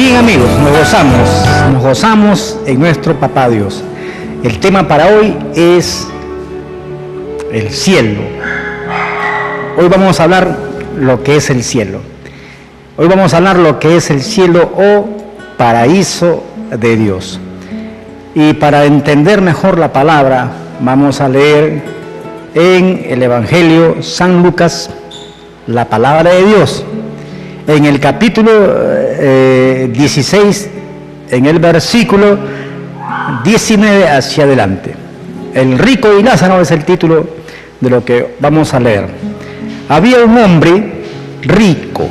bien, amigos, nos gozamos en nuestro Papá Dios. El tema para hoy es el cielo. Hoy vamos a hablar lo que es el cielo. Hoy vamos a hablar lo que es el cielo o paraíso de Dios. Y para entender mejor la palabra, vamos a leer en el Evangelio San Lucas la palabra de Dios. En el capítulo 16, en el versículo 19 hacia adelante. El rico y Lázaro es el título de lo que vamos a leer. Había un hombre rico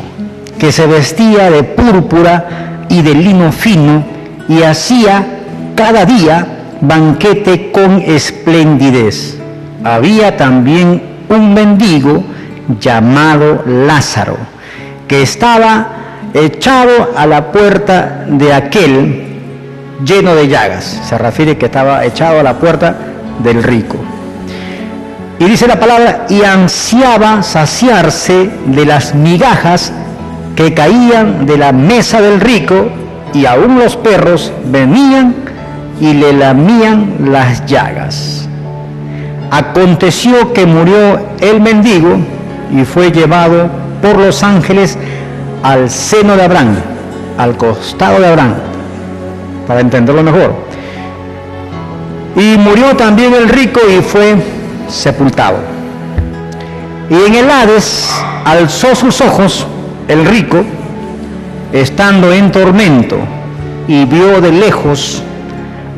que se vestía de púrpura y de lino fino y hacía cada día banquete con esplendidez. Había también un mendigo llamado Lázaro, que estaba echado a la puerta de aquel lleno de llagas. Se refiere que estaba echado a la puerta del rico. Y dice la palabra, y ansiaba saciarse de las migajas que caían de la mesa del rico, y aún los perros venían y le lamían las llagas. Aconteció que murió el mendigo y fue llevado por los ángeles al seno de Abraham, al costado de Abraham, para entenderlo mejor. Y murió también el rico y fue sepultado. Y en el Hades alzó sus ojos el rico, estando en tormento, y vio de lejos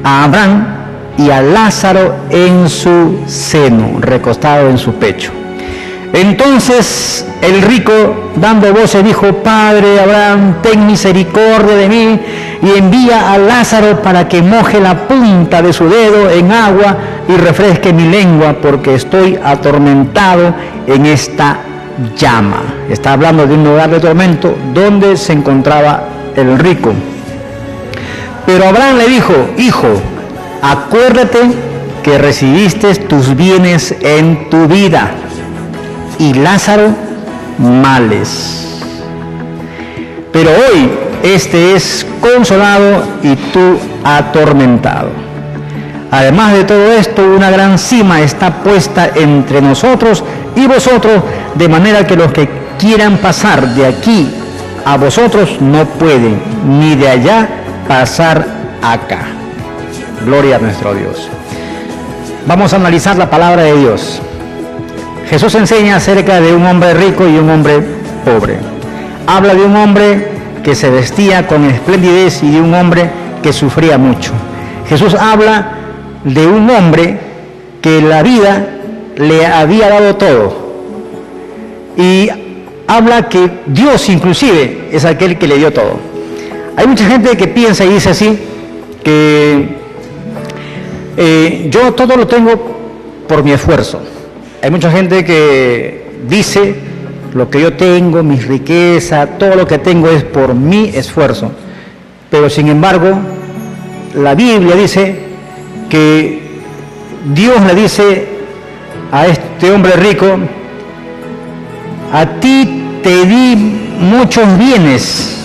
a Abraham y a Lázaro en su seno, recostado en su pecho. Entonces el rico, dando voces, dijo: Padre Abraham, ten misericordia de mí y envía a Lázaro para que moje la punta de su dedo en agua y refresque mi lengua, porque estoy atormentado en esta llama. Está hablando de un lugar de tormento donde se encontraba el rico. Pero Abraham le dijo: Hijo, acuérdate que recibiste tus bienes en tu vida, y Lázaro males. Pero hoy este es consolado y tú atormentado. Además de todo esto, una gran cima está puesta entre nosotros y vosotros, de manera que los que quieran pasar de aquí a vosotros no pueden, ni de allá pasar acá. Gloria a nuestro Dios. Vamos a analizar la palabra de Dios. Jesús enseña acerca de un hombre rico y un hombre pobre. Habla de un hombre que se vestía con esplendidez y de un hombre que sufría mucho. Jesús habla de un hombre que la vida le había dado todo. Y habla que Dios inclusive es aquel que le dio todo. Hay mucha gente que piensa y dice así, que yo todo lo tengo por mi esfuerzo. Hay mucha gente que dice: lo que yo tengo, mi riqueza, todo lo que tengo es por mi esfuerzo. Pero sin embargo, la Biblia dice que Dios le dice a este hombre rico: a ti te di muchos bienes.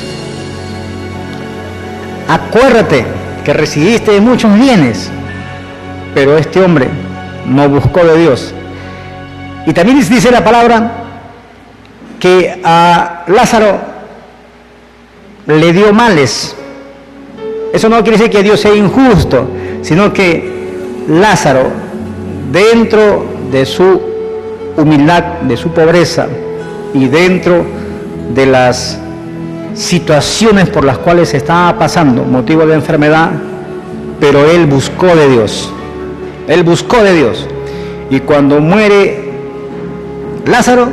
Acuérdate que recibiste muchos bienes. Pero este hombre no buscó de Dios. Y también dice la palabra que a Lázaro le dio males. Eso no quiere decir que Dios sea injusto, sino que Lázaro, dentro de su humildad, de su pobreza y dentro de las situaciones por las cuales estaba pasando, motivo de enfermedad, pero él buscó de Dios. Él buscó de Dios. Y cuando muere Lázaro,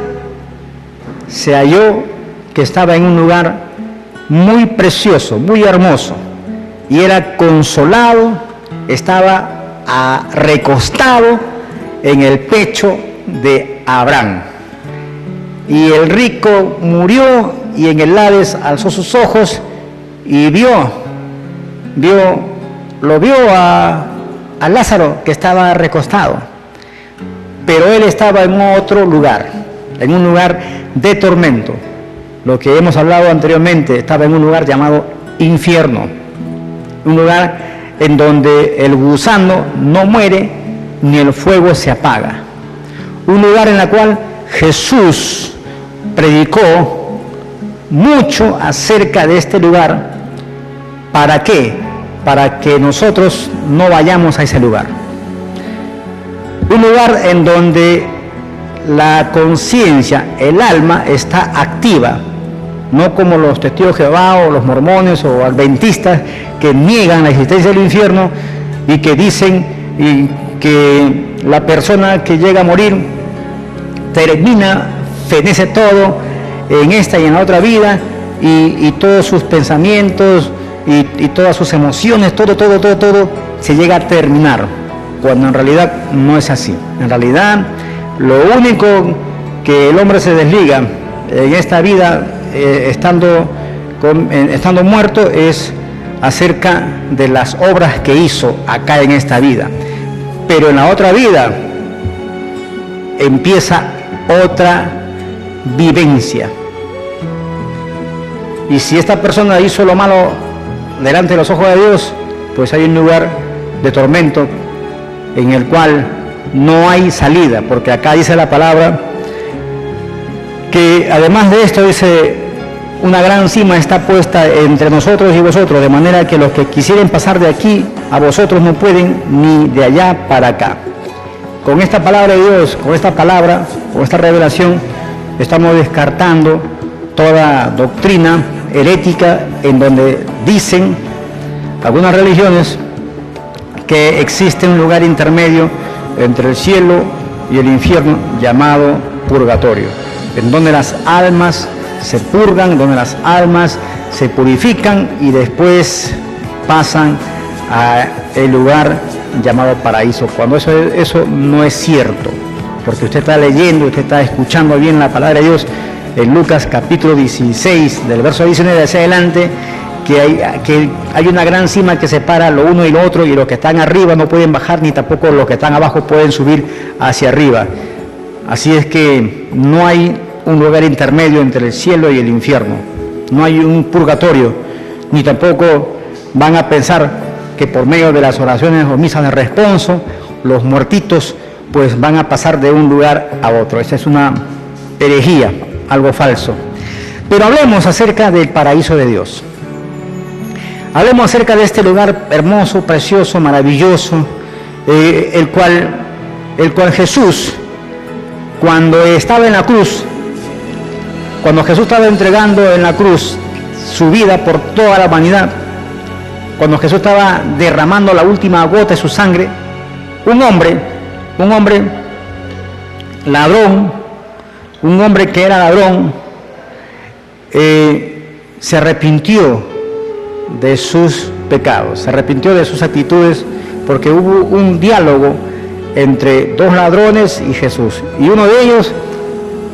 se halló que estaba en un lugar muy precioso, muy hermoso, y era consolado, estaba recostado en el pecho de Abraham. Y el rico murió y en el Hades alzó sus ojos y vio a Lázaro que estaba recostado. Pero él estaba en otro lugar, en un lugar de tormento. Lo que hemos hablado anteriormente, estaba en un lugar llamado infierno, un lugar en donde el gusano no muere ni el fuego se apaga, un lugar en el cual Jesús predicó mucho acerca de este lugar. ¿Para qué? Para que nosotros no vayamos a ese lugar. Un lugar en donde la conciencia, el alma, está activa, no como los testigos de Jehová o los mormones o adventistas que niegan la existencia del infierno y que dicen que la persona que llega a morir termina, fenece todo en esta y en la otra vida y todos sus pensamientos y todas sus emociones, todo se llega a terminar, cuando en realidad no es así. En realidad, lo único que el hombre se desliga en esta vida, estando muerto, es acerca de las obras que hizo acá en esta vida. Pero en la otra vida empieza otra vivencia. Y si esta persona hizo lo malo delante de los ojos de Dios, pues hay un lugar de tormento en el cual no hay salida, porque acá dice la palabra que además de esto dice: una gran cima está puesta entre nosotros y vosotros, de manera que los que quisieren pasar de aquí a vosotros no pueden, ni de allá para acá. Con esta palabra de Dios, con esta revelación, estamos descartando toda doctrina herética en donde dicen algunas religiones que existe un lugar intermedio entre el cielo y el infierno llamado purgatorio, en donde las almas se purgan, donde las almas se purifican y después pasan al lugar llamado paraíso, cuando eso no es cierto, porque usted está leyendo, usted está escuchando bien la palabra de Dios en Lucas capítulo 16, del verso 19 hacia adelante, que hay una gran cima que separa lo uno y lo otro, y los que están arriba no pueden bajar, ni tampoco los que están abajo pueden subir hacia arriba. Así es que no hay un lugar intermedio entre el cielo y el infierno, no hay un purgatorio, ni tampoco van a pensar que por medio de las oraciones o misas de responso, los muertitos pues van a pasar de un lugar a otro. Esa es una herejía, algo falso. Pero hablemos acerca del paraíso de Dios. Hablemos acerca de este lugar hermoso, precioso, maravilloso, el cual Jesús, cuando estaba en la cruz, cuando Jesús estaba entregando en la cruz su vida por toda la humanidad, cuando Jesús estaba derramando la última gota de su sangre, un hombre ladrón, un hombre que era ladrón, se arrepintió de sus pecados, se arrepintió de sus actitudes, porque hubo un diálogo entre dos ladrones y Jesús, y uno de ellos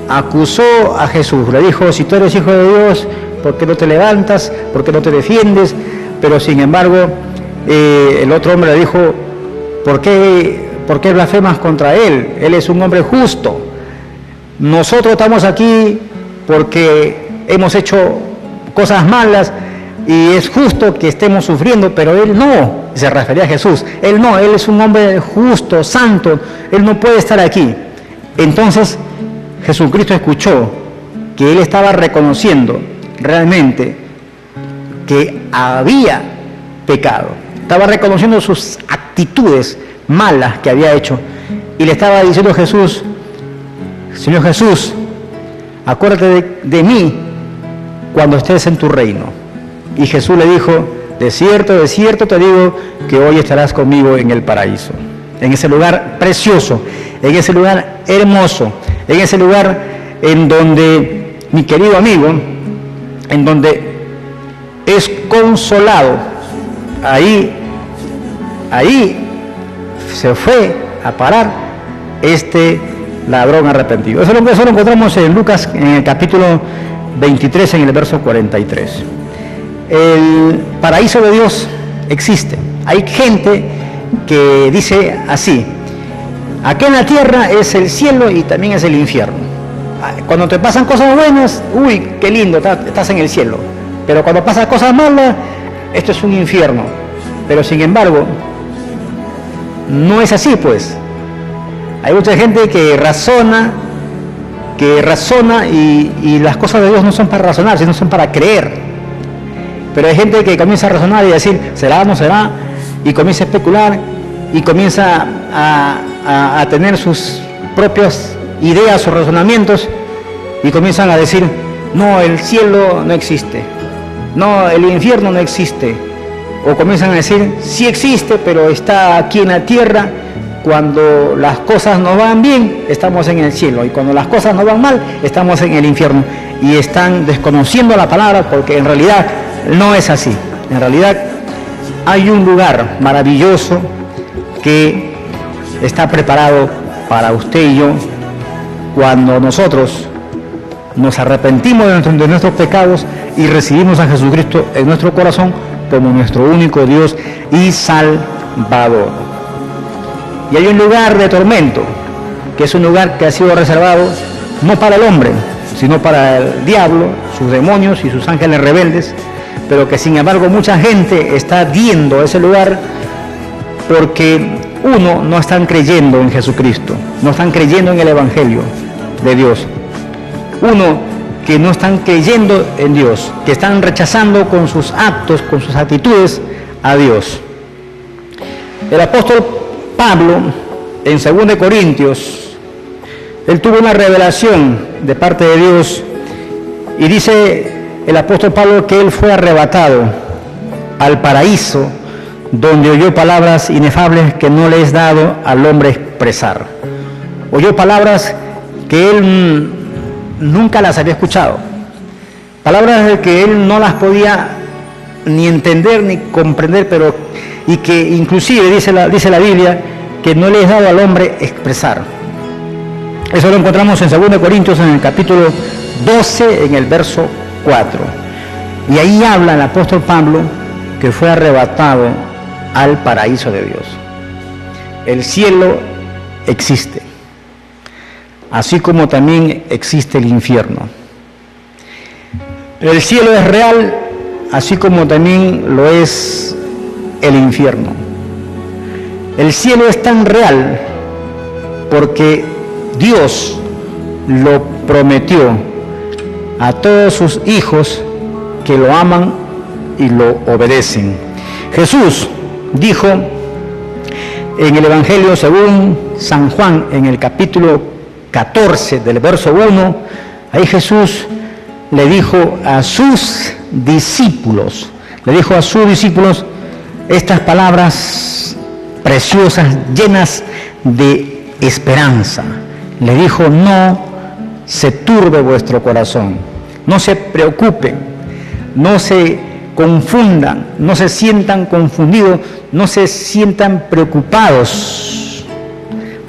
acusó a Jesús, le dijo: si tú eres hijo de Dios, ¿por qué no te levantas? ¿Por qué no te defiendes? Pero sin embargo, el otro hombre le dijo: ¿por qué blasfemas contra él? Él es un hombre justo. Nosotros estamos aquí porque hemos hecho cosas malas y es justo que estemos sufriendo, pero él no. Se refería a Jesús. Él no, él es un hombre justo, santo, él no puede estar aquí. Entonces Jesucristo escuchó que él estaba reconociendo realmente que había pecado, estaba reconociendo sus actitudes malas que había hecho, y le estaba diciendo a Jesús: Señor Jesús, acuérdate de mí cuando estés en tu reino. Y Jesús le dijo: de cierto te digo que hoy estarás conmigo en el paraíso, en ese lugar precioso, en ese lugar hermoso, en ese lugar en donde, mi querido amigo, en donde es consolado. Ahí se fue a parar este ladrón arrepentido. Eso lo encontramos en Lucas, en el capítulo 23, en el verso 43. El paraíso de Dios existe. Hay gente que dice así: aquí en la tierra es el cielo y también es el infierno. Cuando te pasan cosas buenas, uy, qué lindo, estás en el cielo. Pero cuando pasan cosas malas, esto es un infierno. Pero sin embargo, no es así, pues. Hay mucha gente que razona y las cosas de Dios no son para razonar, sino son para creer. Pero hay gente que comienza a razonar y a decir, ¿será o no será? Y comienza a especular y comienza a tener sus propias ideas o razonamientos y comienzan a decir, no, el cielo no existe, no, el infierno no existe. O comienzan a decir, sí existe, pero está aquí en la tierra. Cuando las cosas no van bien, estamos en el cielo. Y cuando las cosas no van mal, estamos en el infierno. Y están desconociendo la palabra porque en realidad no es así. En realidad hay un lugar maravilloso que está preparado para usted y yo cuando nosotros nos arrepentimos de nuestros pecados y recibimos a Jesucristo en nuestro corazón como nuestro único Dios y Salvador. Y hay un lugar de tormento, que es un lugar que ha sido reservado no para el hombre, sino para el diablo, sus demonios y sus ángeles rebeldes, pero que sin embargo mucha gente está viendo ese lugar porque uno, no están creyendo en Jesucristo, no están creyendo en el Evangelio de Dios. Uno, que no están creyendo en Dios, que están rechazando con sus actos, con sus actitudes a Dios. El apóstol Pablo, en 2 Corintios, él tuvo una revelación de parte de Dios y dice el apóstol Pablo que él fue arrebatado al paraíso donde oyó palabras inefables que no le es dado al hombre expresar. Oyó palabras que él nunca las había escuchado, palabras de que él no las podía ni entender ni comprender, pero y que inclusive dice la Biblia que no le es dado al hombre expresar. Eso lo encontramos en 2 Corintios en el capítulo 12 en el verso 4, y ahí habla el apóstol Pablo que fue arrebatado al paraíso de Dios. El cielo existe, así como también existe el infierno. El cielo es real, así como también lo es el infierno. El cielo es tan real porque Dios lo prometió a todos sus hijos que lo aman y lo obedecen. Jesús dijo en el Evangelio según San Juan, en el capítulo 14 del verso 1, ahí Jesús le dijo a sus discípulos, estas palabras preciosas, llenas de esperanza. Le dijo, no se turbe vuestro corazón, no se preocupen, no se confundan, no se sientan confundidos, no se sientan preocupados.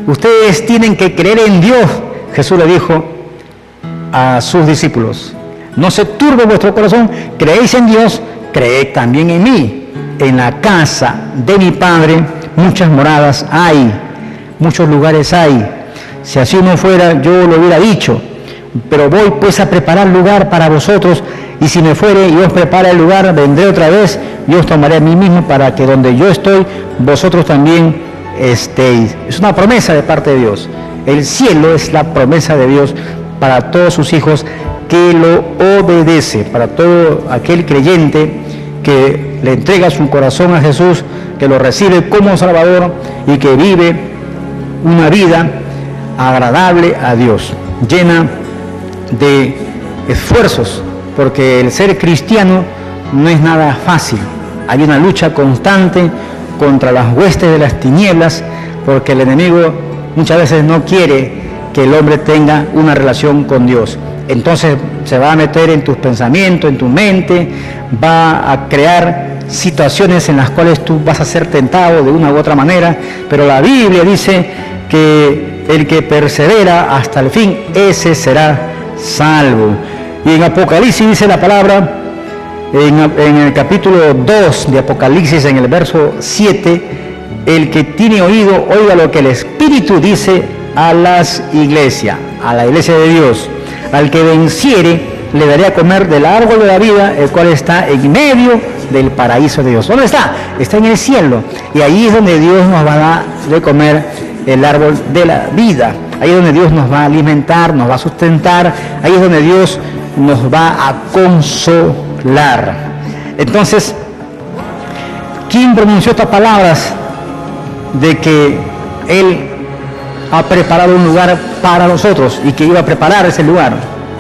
Ustedes tienen que creer en Dios, Jesús le dijo a sus discípulos. No se turbe vuestro corazón, creéis en Dios, creed también en mí. En la casa de mi Padre muchas moradas hay, muchos lugares hay. Si así no fuera, yo lo hubiera dicho. Pero voy pues a preparar lugar para vosotros, y si me fuere y os prepara el lugar, vendré otra vez y os tomaré a mí mismo, para que donde yo estoy, vosotros también estéis. Es una promesa de parte de Dios. El cielo es la promesa de Dios para todos sus hijos que lo obedece, para todo aquel creyente que le entrega su corazón a Jesús, que lo recibe como Salvador y que vive una vida agradable a Dios, llena de esfuerzos, porque el ser cristiano no es nada fácil. Hay una lucha constante contra las huestes de las tinieblas, porque el enemigo muchas veces no quiere que el hombre tenga una relación con Dios. Entonces se va a meter en tus pensamientos, en tu mente, va a crear situaciones en las cuales tú vas a ser tentado de una u otra manera, pero la Biblia dice que el que persevera hasta el fin, ese será salvo. Y en Apocalipsis dice la palabra, en el capítulo 2 de Apocalipsis, en el verso 7, el que tiene oído, oiga lo que el Espíritu dice a las iglesias, a la iglesia de Dios. Al que venciere, le daré a comer del árbol de la vida, el cual está en medio del paraíso de Dios. ¿Dónde está? Está en el cielo. Y ahí es donde Dios nos va a dar de comer el árbol de la vida. Ahí es donde Dios nos va a alimentar, nos va a sustentar. Ahí es donde Dios nos va a consolar. Entonces, ¿quién pronunció estas palabras de que Él ha preparado un lugar para nosotros y que iba a preparar ese lugar?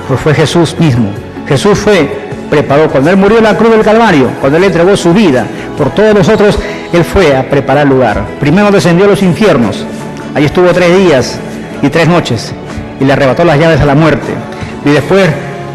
Pues fue Jesús mismo. Jesús preparó, cuando Él murió en la cruz del Calvario, cuando Él entregó su vida por todos nosotros, Él fue a preparar lugar. Primero descendió a los infiernos, allí estuvo 3 días y 3 noches, y le arrebató las llaves a la muerte, y después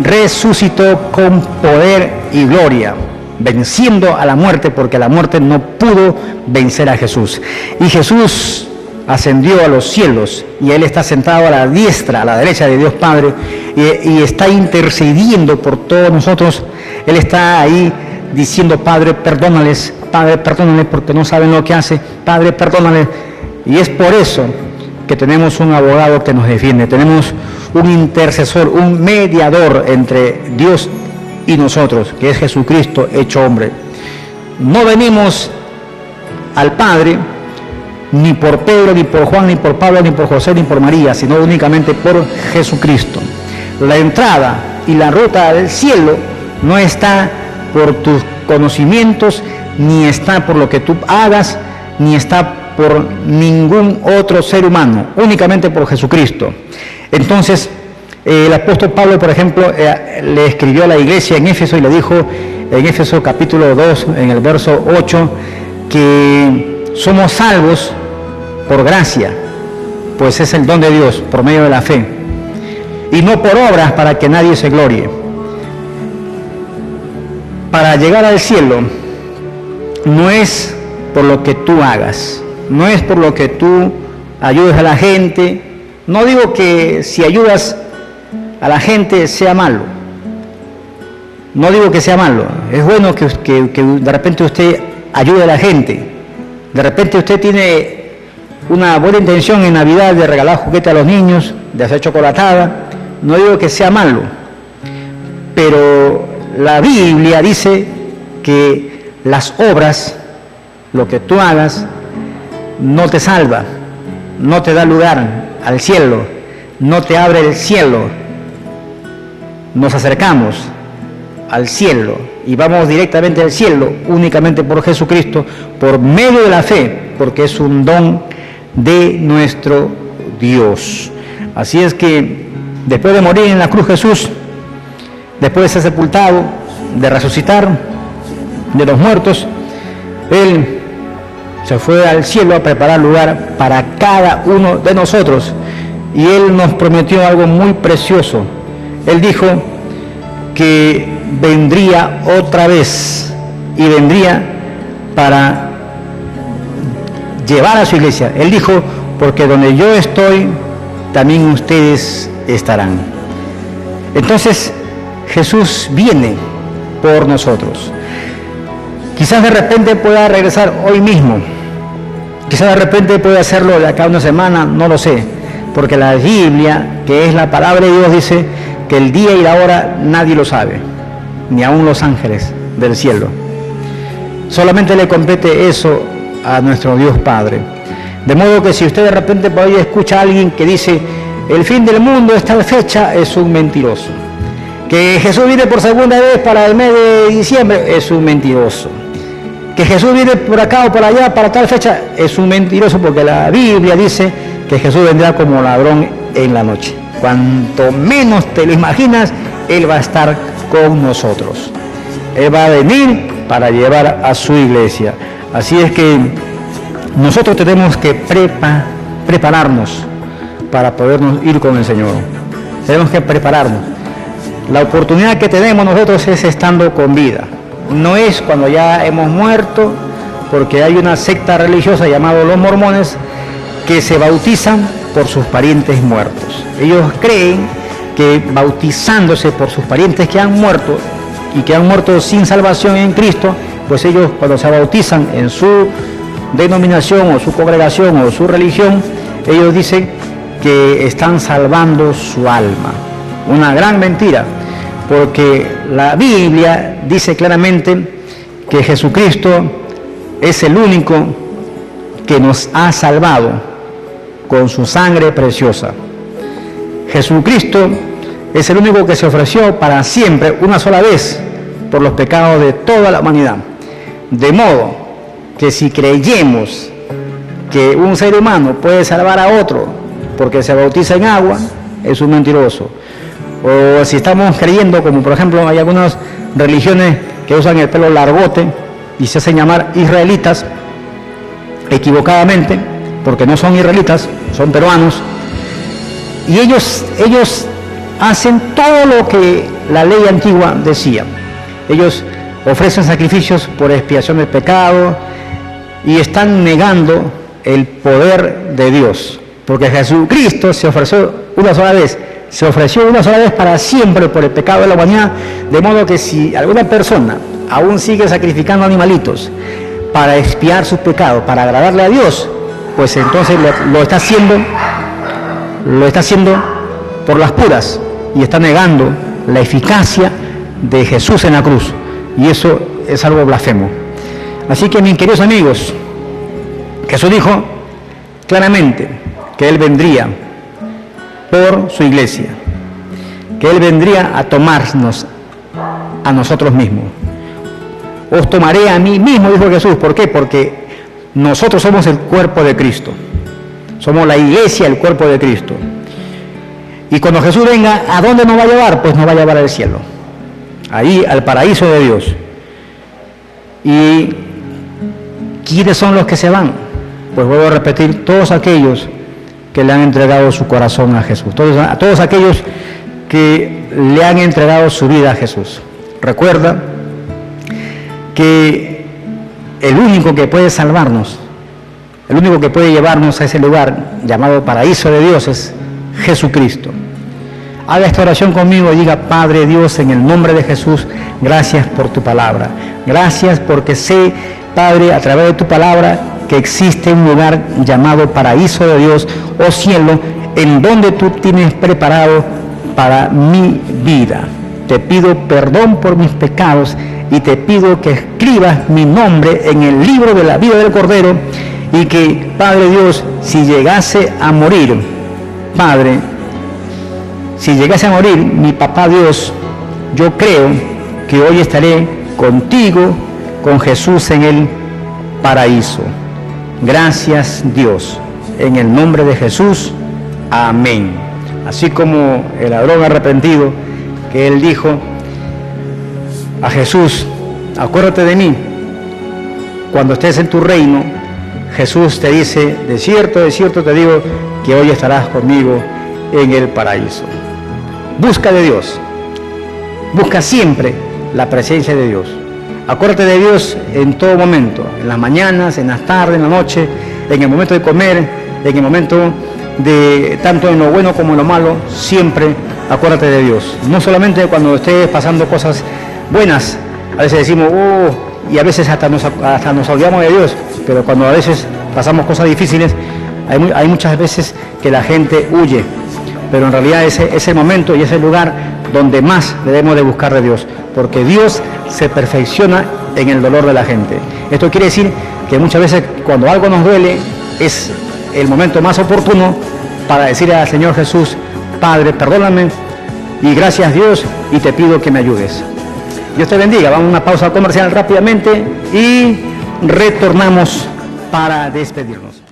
resucitó con poder y gloria, venciendo a la muerte, porque la muerte no pudo vencer a Jesús. Y Jesús ascendió a los cielos, y Él está sentado a la diestra, a la derecha de Dios Padre, y está intercediendo por todos nosotros. Él está ahí diciendo: Padre, perdónales, porque no saben lo que hace, Padre, perdónales. Y es por eso que tenemos un abogado que nos defiende, tenemos un intercesor, un mediador entre Dios y nosotros, que es Jesucristo hecho hombre. No venimos al Padre ni por Pedro, ni por Juan, ni por Pablo, ni por José, ni por María, sino únicamente por Jesucristo. La entrada y la ruta al cielo no está por tus conocimientos, ni está por lo que tú hagas, ni está por ningún otro ser humano, únicamente por Jesucristo. Entonces, el apóstol Pablo, por ejemplo, le escribió a la iglesia en Éfeso y le dijo en Éfeso capítulo 2, en el verso 8, que somos salvos por gracia, pues es el don de Dios por medio de la fe, y no por obras para que nadie se glorie. Para llegar al cielo no es por lo que tú hagas, no es por lo que tú ayudes a la gente. No digo que si ayudas a la gente sea malo, no digo que sea malo. Es bueno que de repente usted ayude a la gente. De repente usted tiene una buena intención en Navidad de regalar juguete a los niños, de hacer chocolatada. No digo que sea malo, pero la Biblia dice que las obras, lo que tú hagas, no te salva, no te da lugar al cielo, no te abre el cielo. Nos acercamos al cielo y vamos directamente al cielo únicamente por Jesucristo, por medio de la fe, porque es un don de nuestro Dios. Así es que después de morir en la cruz Jesús, después de ser sepultado, de resucitar de los muertos, Él se fue al cielo a preparar lugar para cada uno de nosotros, y Él nos prometió algo muy precioso. Él dijo que vendría otra vez, y vendría para llevar a su iglesia. Él dijo: porque donde yo estoy, también ustedes estarán. Entonces Jesús viene por nosotros. Quizás de repente pueda regresar hoy mismo, quizás de repente pueda hacerlo de acá a una semana, no lo sé, porque la Biblia, que es la palabra de Dios, dice que el día y la hora nadie lo sabe, ni aun los ángeles del cielo. Solamente le compete eso a nuestro Dios Padre. De modo que si usted de repente por ahí escucha a alguien que dice: el fin del mundo es tal fecha, es un mentiroso. Que Jesús viene por segunda vez para el mes de diciembre, es un mentiroso. Que Jesús viene por acá o por allá para tal fecha, es un mentiroso, porque la Biblia dice que Jesús vendrá como ladrón en la noche. Cuanto menos te lo imaginas, Él va a estar con nosotros. Él va a venir para llevar a su iglesia. Así es que nosotros tenemos que prepararnos para podernos ir con el Señor. Tenemos que prepararnos. La oportunidad que tenemos nosotros es estando con vida. No es cuando ya hemos muerto, porque hay una secta religiosa llamada los mormones que se bautizan por sus parientes muertos. Ellos creen que bautizándose por sus parientes que han muerto y que han muerto sin salvación en Cristo, pues ellos cuando se bautizan en su denominación o su congregación o su religión, ellos dicen que están salvando su alma. Una gran mentira, porque la Biblia dice claramente que Jesucristo es el único que nos ha salvado con su sangre preciosa. Jesucristo es el único que se ofreció para siempre, una sola vez, por los pecados de toda la humanidad. De modo que si creyemos que un ser humano puede salvar a otro porque se bautiza en agua, es un mentiroso. O si estamos creyendo, como por ejemplo hay algunas religiones que usan el pelo largote y se hacen llamar israelitas, equivocadamente, porque no son israelitas, son peruanos, y ellos hacen todo lo que la ley antigua decía. Ellos ofrecen sacrificios por expiación del pecado y están negando el poder de Dios, porque Jesucristo se ofreció una sola vez para siempre por el pecado de la humanidad, de modo que si alguna persona aún sigue sacrificando animalitos para expiar sus pecados, para agradarle a Dios, pues entonces lo está haciendo por las puras y está negando la eficacia de Jesús en la cruz, y eso es algo blasfemo. Así que, mis queridos amigos, Jesús dijo claramente que Él vendría por su iglesia, que Él vendría a tomarnos a nosotros mismos. Os tomaré a mí mismo, dijo Jesús. ¿Por qué? Porque nosotros somos el cuerpo de Cristo. Somos la iglesia, el cuerpo de Cristo. Y cuando Jesús venga, ¿a dónde nos va a llevar? Pues nos va a llevar al cielo. Ahí, al paraíso de Dios. ¿Y quiénes son los que se van? Pues vuelvo a repetir, todos aquellos que le han entregado su corazón a Jesús. Todos aquellos que le han entregado su vida a Jesús. Recuerda que el único que puede salvarnos, el único que puede llevarnos a ese lugar llamado paraíso de Dios es Jesucristo. Haga esta oración conmigo y diga: Padre Dios, en el nombre de Jesús, gracias por tu palabra. Gracias porque sé, Padre, a través de tu palabra, que existe un lugar llamado paraíso de Dios, o cielo, en donde tú tienes preparado para mi vida. Te pido perdón por mis pecados y te pido que escribas mi nombre en el libro de la vida del Cordero, y que, Padre Dios, si llegase a morir, Padre, si llegase a morir mi papá Dios, yo creo que hoy estaré contigo, con Jesús en el paraíso. Gracias, Dios. En el nombre de Jesús, amén. Así como el ladrón arrepentido, que él dijo a Jesús: acuérdate de mí cuando estés en tu reino. Jesús te dice: de cierto te digo que hoy estarás conmigo en el paraíso. Busca de Dios, busca siempre la presencia de Dios. Acuérdate de Dios en todo momento, en las mañanas, en las tardes, en la noche, en el momento de comer, en el momento de, tanto en lo bueno como en lo malo, siempre acuérdate de Dios. No solamente cuando estés pasando cosas buenas, a veces decimos, y a veces hasta nos olvidamos de Dios, pero cuando a veces pasamos cosas difíciles, hay muchas veces que la gente huye, pero en realidad ese es el momento y es el lugar donde más debemos de buscar de Dios, porque Dios se perfecciona en el dolor de la gente. Esto quiere decir que muchas veces cuando algo nos duele es el momento más oportuno para decirle al Señor Jesús: Padre, perdóname y gracias Dios, y te pido que me ayudes. Dios te bendiga. Vamos a una pausa comercial rápidamente y retornamos para despedirnos.